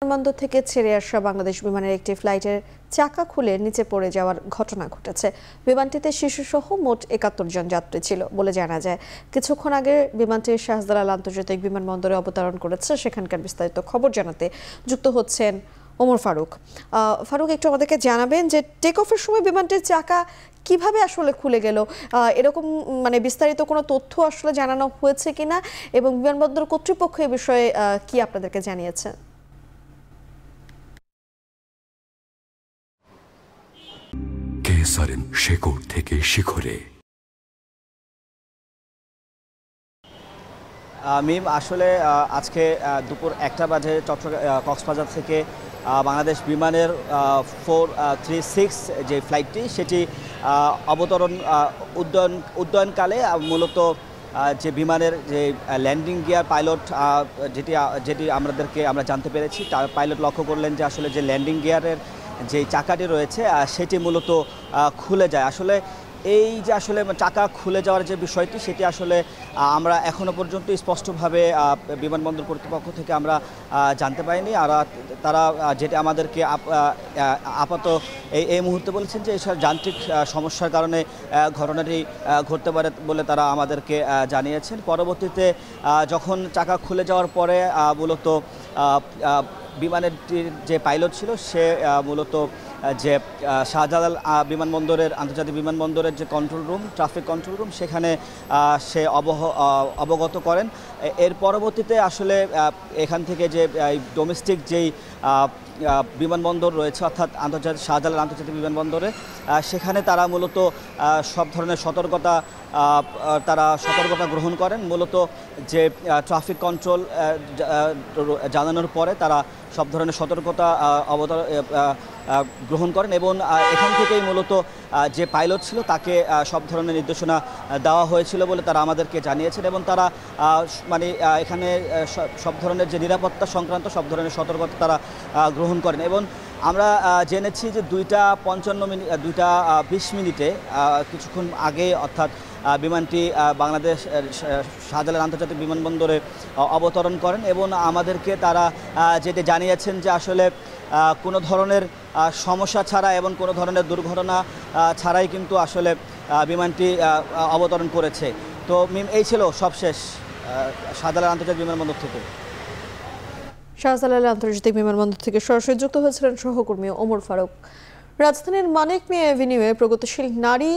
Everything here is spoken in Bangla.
বিমানবন্দর থেকে ছেড়ে আসা বাংলাদেশ বিমানের একটি ফ্লাইটের চাকা খুলে নিচে পড়ে যাওয়ার ঘটনা ঘটেছে। বিমানটিতে শিশুসহ মোট ৭১ জন যাত্রী ছিল বলে জানা যায়। কিছুক্ষণ আগে বিমানটি শাহজালাল আন্তর্জাতিক বিমানবন্দরে অবতরণ করেছে। সেখানকার বিস্তারিত খবর জানাতে যুক্ত হচ্ছেন ওমর ফারুক। ফারুক, একটু আমাদেরকে জানাবেন যে টেক অফের সময় বিমানটির চাকা কিভাবে আসলে খুলে গেল, এরকম বিস্তারিত কোনো তথ্য আসলে জানানো হয়েছে কিনা, এবং বিমানবন্দর কর্তৃপক্ষ এ বিষয়ে কি আপনাদেরকে জানিয়েছে? কেসারেন শেকড় থেকে শিখরে। মিম, আসলে আজকে দুপুর ১টা বাজে কক্সবাজার থেকে বাংলাদেশ বিমানের 436 যে ফ্লাইটটি সেটি অবতরণ উড্ডয়নকালে মূলত যে বিমানের যে ল্যান্ডিং গিয়ার পাইলট যেটি আমরা জানতে পেরেছি, তার পাইলট লক্ষ্য করলেন যে আসলে যে ল্যান্ডিং গিয়ারের যে চাকাটি রয়েছে সেটি মূলত খুলে যায়। আসলে এই যে আসলে চাকা খুলে যাওয়ার যে বিষয়টি সেটি আসলে আমরা এখনো পর্যন্ত স্পষ্টভাবে বিমানবন্দর কর্তৃপক্ষ থেকে আমরা জানতে পারিনি। আর তারা যেটি আমাদেরকে আপাতত এই মুহূর্তে বলেছেন যে এসব যান্ত্রিক সমস্যার কারণে ঘটনাটি ঘটতে পারে বলে তারা আমাদেরকে জানিয়েছেন। পরবর্তীতে যখন চাকা খুলে যাওয়ার পরে মূলত বিমানের যে পাইলট ছিল সে মূলত যে শাহজালাল বিমানবন্দরের আন্তর্জাতিক বিমানবন্দরের যে control room, traffic control room, সেখানে সে অবগত করেন। এর পরবর্তীতে আসলে এখান থেকে যে ডোমেস্টিক যেই বিমানবন্দর রয়েছে অর্থাৎ শাহজালাল আন্তর্জাতিক বিমানবন্দরে, সেখানে তারা মূলত সব ধরনের সতর্কতা গ্রহণ করেন। মূলত যে ট্রাফিক কন্ট্রোল জানানোর পরে তারা সব ধরনের সতর্কতা গ্রহণ করেন এবং এখান থেকেই মূলত যে পাইলট ছিল তাকে সব ধরনের নির্দেশনা দেওয়া হয়েছিল বলে তারা আমাদেরকে জানিয়েছেন এবং তারা এখানে সব ধরনের যে নিরাপত্তা সংক্রান্ত সব ধরনের সতর্কতা তারা গ্রহণ করেন। এবং আমরা জেনেছি যে 2:20 মিনিটে কিছুক্ষণ আগে অর্থাৎ বিমানটি বাংলাদেশ শাহজালাল আন্তর্জাতিক বিমানবন্দরে অবতরণ করেন এবং আমাদেরকে তারা যেটি জানিয়েছেন যে আসলে কোনো ধরনের সমস্যা ছাড়া এবং কোনো ধরনের দুর্ঘটনা ছাড়াই কিন্তু আসলে বিমানটি অবতরণ করেছে। তো মিম, এই ছিল সবশেষ শাহজালাল আন্তর্জাতিক বিমানবন্দর থেকে। শাহজালাল আন্তর্জাতিক বিমানবন্দর থেকে সরাসরি যুক্ত হয়েছিলেন সহকর্মী ওমর ফারুক। রাজধানীর মানিক মিয়া এভিনিউয়ে প্রগতিশীল নারী